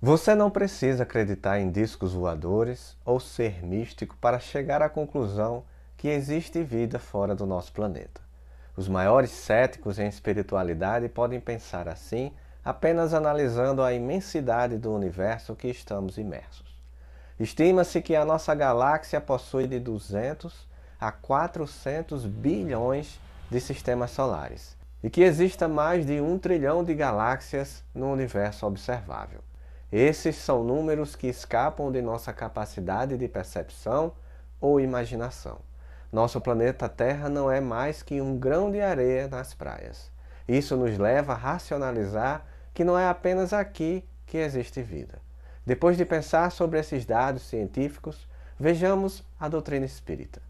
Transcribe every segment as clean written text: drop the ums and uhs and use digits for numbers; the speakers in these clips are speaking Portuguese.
Você não precisa acreditar em discos voadores ou ser místico para chegar à conclusão que existe vida fora do nosso planeta. Os maiores céticos em espiritualidade podem pensar assim apenas analisando a imensidade do universo que estamos imersos. Estima-se que a nossa galáxia possui de 200 a 400 bilhões de sistemas solares e que exista mais de 1 trilhão de galáxias no universo observável. Esses são números que escapam de nossa capacidade de percepção ou imaginação. Nosso planeta Terra não é mais que um grão de areia nas praias. Isso nos leva a racionalizar que não é apenas aqui que existe vida. Depois de pensar sobre esses dados científicos, vejamos a doutrina espírita.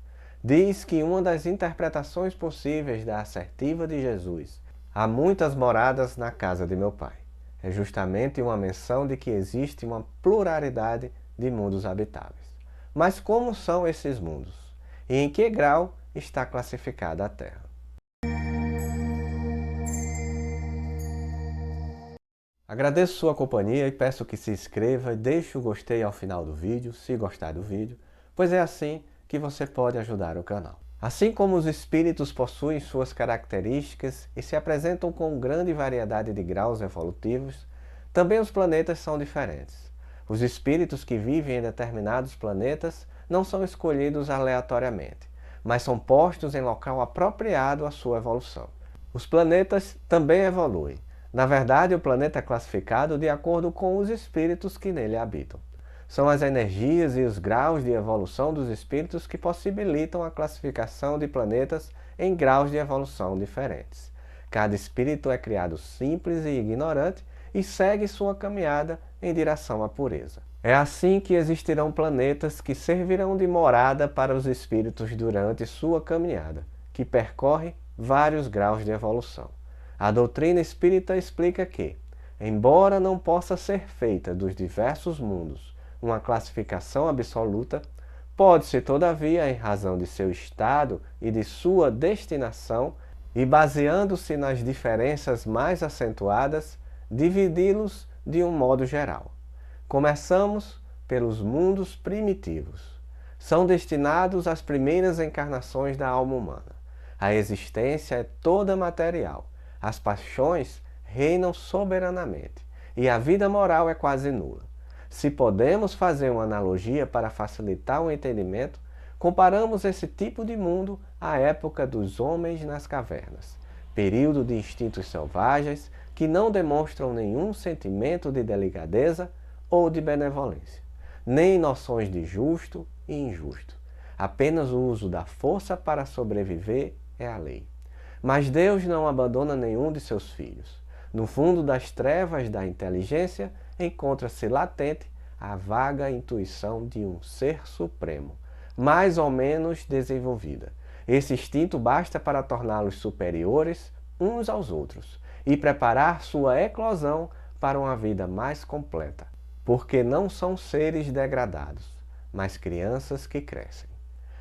Diz que uma das interpretações possíveis da assertiva de Jesus, há muitas moradas na casa de meu Pai, é justamente uma menção de que existe uma pluralidade de mundos habitáveis. Mas como são esses mundos? E em que grau está classificada a Terra? Agradeço sua companhia e peço que se inscreva e deixe o gostei ao final do vídeo, se gostar do vídeo, pois é assim que você pode ajudar o canal. Assim como os espíritos possuem suas características e se apresentam com grande variedade de graus evolutivos, também os planetas são diferentes. Os espíritos que vivem em determinados planetas não são escolhidos aleatoriamente, mas são postos em local apropriado à sua evolução. Os planetas também evoluem. Na verdade, o planeta é classificado de acordo com os espíritos que nele habitam. São as energias e os graus de evolução dos espíritos que possibilitam a classificação de planetas em graus de evolução diferentes. Cada espírito é criado simples e ignorante e segue sua caminhada em direção à pureza. É assim que existirão planetas que servirão de morada para os espíritos durante sua caminhada, que percorre vários graus de evolução. A doutrina espírita explica que, embora não possa ser feita dos diversos mundos uma classificação absoluta, pode-se, todavia, em razão de seu estado e de sua destinação, e baseando-se nas diferenças mais acentuadas, dividi-los de um modo geral. Começamos pelos mundos primitivos. São destinados às primeiras encarnações da alma humana. A existência é toda material. As paixões reinam soberanamente e a vida moral é quase nula. Se podemos fazer uma analogia para facilitar o entendimento, comparamos esse tipo de mundo à época dos homens nas cavernas, período de instintos selvagens que não demonstram nenhum sentimento de delicadeza ou de benevolência, nem noções de justo e injusto. Apenas o uso da força para sobreviver é a lei. Mas Deus não abandona nenhum de seus filhos. No fundo das trevas da inteligência, encontra-se latente a vaga intuição de um ser supremo, mais ou menos desenvolvida. Esse instinto basta para torná-los superiores uns aos outros e preparar sua eclosão para uma vida mais completa, porque não são seres degradados, mas crianças que crescem.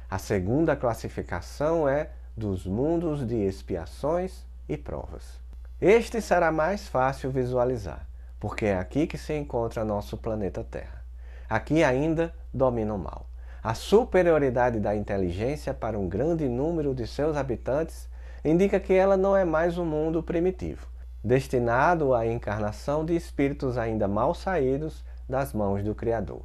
A segunda classificação é dos mundos de expiações e provas. Este será mais fácil visualizar, porque é aqui que se encontra nosso planeta Terra. Aqui ainda domina o mal. A superioridade da inteligência para um grande número de seus habitantes indica que ela não é mais um mundo primitivo, destinado à encarnação de espíritos ainda mal saídos das mãos do Criador.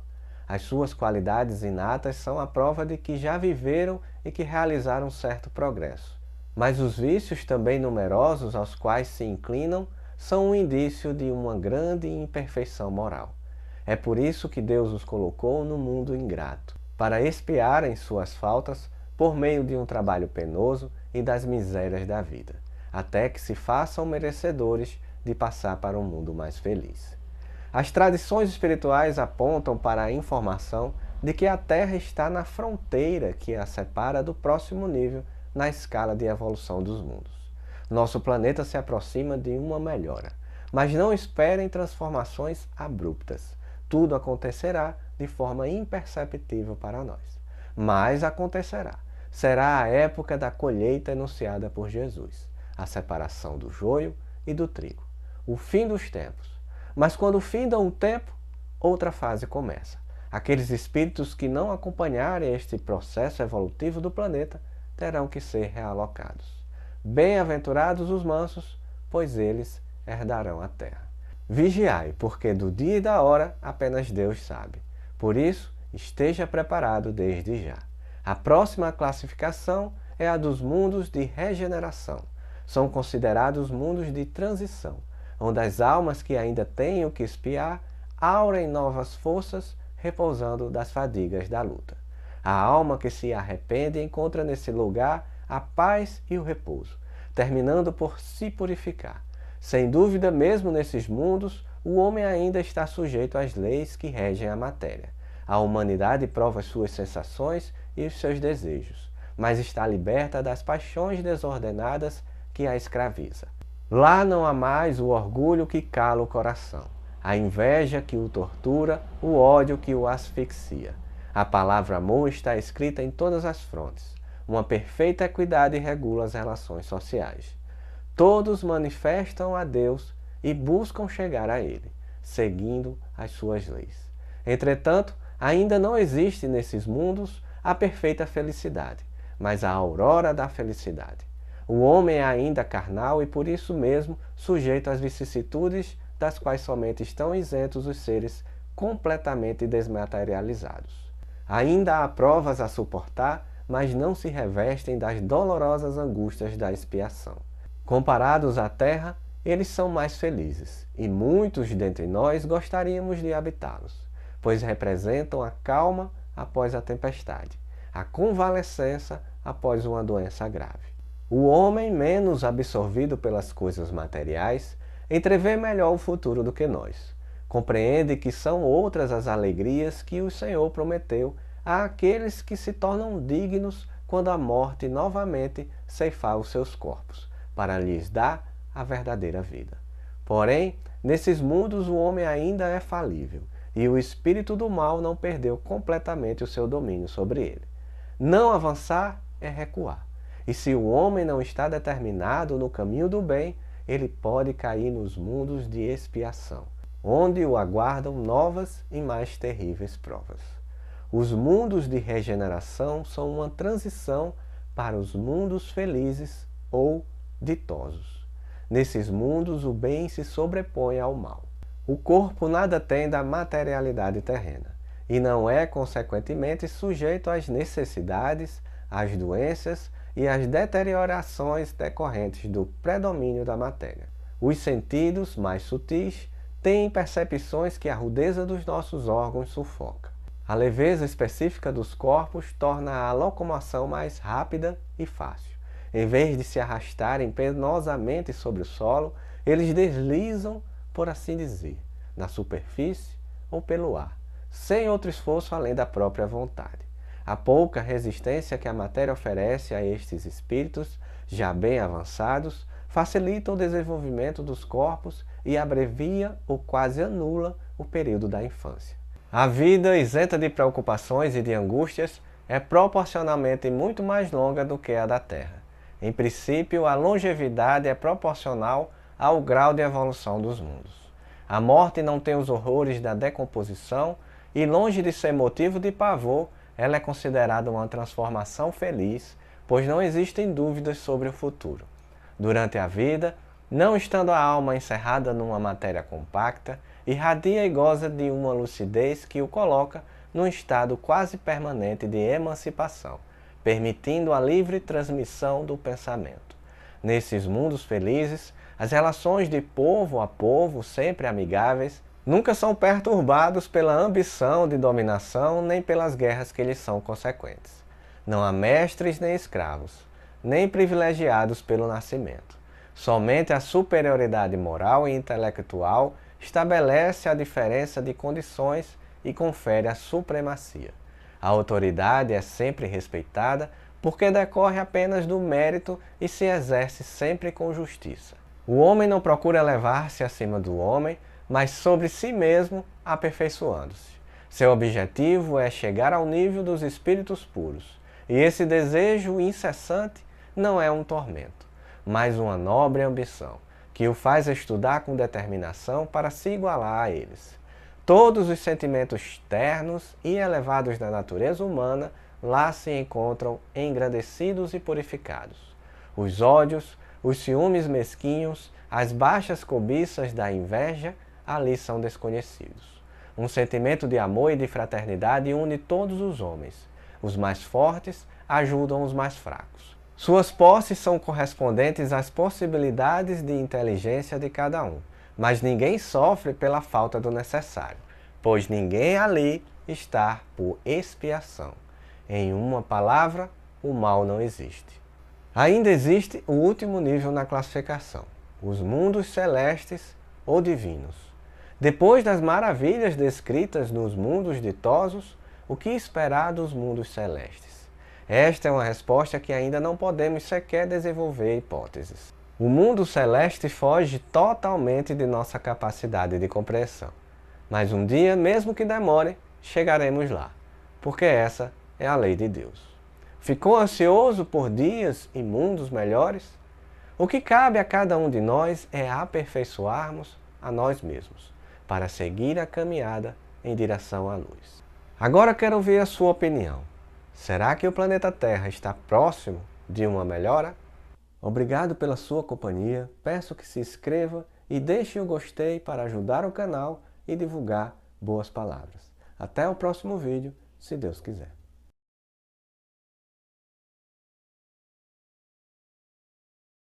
As suas qualidades inatas são a prova de que já viveram e que realizaram certo progresso. Mas os vícios também numerosos aos quais se inclinam são um indício de uma grande imperfeição moral. É por isso que Deus os colocou no mundo ingrato, para expiarem suas faltas por meio de um trabalho penoso e das misérias da vida, até que se façam merecedores de passar para um mundo mais feliz. As tradições espirituais apontam para a informação de que a Terra está na fronteira que a separa do próximo nível na escala de evolução dos mundos. Nosso planeta se aproxima de uma melhora, mas não esperem transformações abruptas. Tudo acontecerá de forma imperceptível para nós. Mas acontecerá. Será a época da colheita enunciada por Jesus, a separação do joio e do trigo, o fim dos tempos. Mas quando finda um tempo, outra fase começa. Aqueles espíritos que não acompanharem este processo evolutivo do planeta terão que ser realocados. Bem-aventurados os mansos, pois eles herdarão a terra. Vigiai, porque do dia e da hora apenas Deus sabe. Por isso, esteja preparado desde já. A próxima classificação é a dos mundos de regeneração. São considerados mundos de transição, onde as almas que ainda têm o que expiar aurem novas forças, repousando das fadigas da luta. A alma que se arrepende encontra nesse lugar a paz e o repouso, terminando por se purificar. Sem dúvida, mesmo nesses mundos, o homem ainda está sujeito às leis que regem a matéria. A humanidade prova as suas sensações e os seus desejos, mas está liberta das paixões desordenadas que a escraviza. Lá não há mais o orgulho que cala o coração, a inveja que o tortura, o ódio que o asfixia. A palavra amor está escrita em todas as frontes. Uma perfeita equidade regula as relações sociais. Todos manifestam a Deus e buscam chegar a Ele, seguindo as suas leis. Entretanto, ainda não existe nesses mundos a perfeita felicidade, mas a aurora da felicidade. O homem é ainda carnal e por isso mesmo sujeito às vicissitudes das quais somente estão isentos os seres completamente desmaterializados. Ainda há provas a suportar, mas não se revestem das dolorosas angústias da expiação. Comparados à terra, eles são mais felizes, e muitos dentre nós gostaríamos de habitá-los, pois representam a calma após a tempestade, a convalescença após uma doença grave. O homem, menos absorvido pelas coisas materiais, entrevê melhor o futuro do que nós. Compreende que são outras as alegrias que o Senhor prometeu àqueles que se tornam dignos quando a morte novamente ceifar os seus corpos, para lhes dar a verdadeira vida. Porém, nesses mundos o homem ainda é falível, e o espírito do mal não perdeu completamente o seu domínio sobre ele. Não avançar é recuar. E se o homem não está determinado no caminho do bem, ele pode cair nos mundos de expiação, onde o aguardam novas e mais terríveis provas. Os mundos de regeneração são uma transição para os mundos felizes ou ditosos. Nesses mundos o bem se sobrepõe ao mal. O corpo nada tem da materialidade terrena e não é, consequentemente, sujeito às necessidades, às doenças e às deteriorações decorrentes do predomínio da matéria. Os sentidos, mais sutis, têm percepções que a rudeza dos nossos órgãos sufoca. A leveza específica dos corpos torna a locomoção mais rápida e fácil. Em vez de se arrastarem penosamente sobre o solo, eles deslizam, por assim dizer, na superfície ou pelo ar, sem outro esforço além da própria vontade. A pouca resistência que a matéria oferece a estes espíritos, já bem avançados, facilita o desenvolvimento dos corpos e abrevia ou quase anula o período da infância. A vida, isenta de preocupações e de angústias, é proporcionalmente muito mais longa do que a da Terra. Em princípio, a longevidade é proporcional ao grau de evolução dos mundos. A morte não tem os horrores da decomposição e, longe de ser motivo de pavor, ela é considerada uma transformação feliz, pois não existem dúvidas sobre o futuro. Durante a vida, não estando a alma encerrada numa matéria compacta, irradia e goza de uma lucidez que o coloca num estado quase permanente de emancipação, permitindo a livre transmissão do pensamento. Nesses mundos felizes, as relações de povo a povo, sempre amigáveis, nunca são perturbados pela ambição de dominação nem pelas guerras que lhes são consequentes. Não há mestres nem escravos, nem privilegiados pelo nascimento. Somente a superioridade moral e intelectual estabelece a diferença de condições e confere a supremacia. A autoridade é sempre respeitada porque decorre apenas do mérito e se exerce sempre com justiça. O homem não procura elevar-se acima do homem, mas sobre si mesmo aperfeiçoando-se. Seu objetivo é chegar ao nível dos espíritos puros, e esse desejo incessante não é um tormento, mas uma nobre ambição, que o faz estudar com determinação para se igualar a eles. Todos os sentimentos ternos e elevados da natureza humana lá se encontram engrandecidos e purificados. Os ódios, os ciúmes mesquinhos, as baixas cobiças da inveja ali são desconhecidos. Um sentimento de amor e de fraternidade une todos os homens. Os mais fortes ajudam os mais fracos. Suas posses são correspondentes às possibilidades de inteligência de cada um, mas ninguém sofre pela falta do necessário, pois ninguém ali está por expiação. Em uma palavra, o mal não existe. Ainda existe o último nível na classificação, os mundos celestes ou divinos. Depois das maravilhas descritas nos mundos ditosos, o que esperar dos mundos celestes? Esta é uma resposta que ainda não podemos sequer desenvolver hipóteses. O mundo celeste foge totalmente de nossa capacidade de compreensão. Mas um dia, mesmo que demore, chegaremos lá, porque essa é a lei de Deus. Ficou ansioso por dias e mundos melhores? O que cabe a cada um de nós é aperfeiçoarmos a nós mesmos, para seguir a caminhada em direção à luz. Agora quero ouvir a sua opinião. Será que o planeta Terra está próximo de uma melhora? Obrigado pela sua companhia, peço que se inscreva e deixe o gostei para ajudar o canal e divulgar boas palavras. Até o próximo vídeo, se Deus quiser.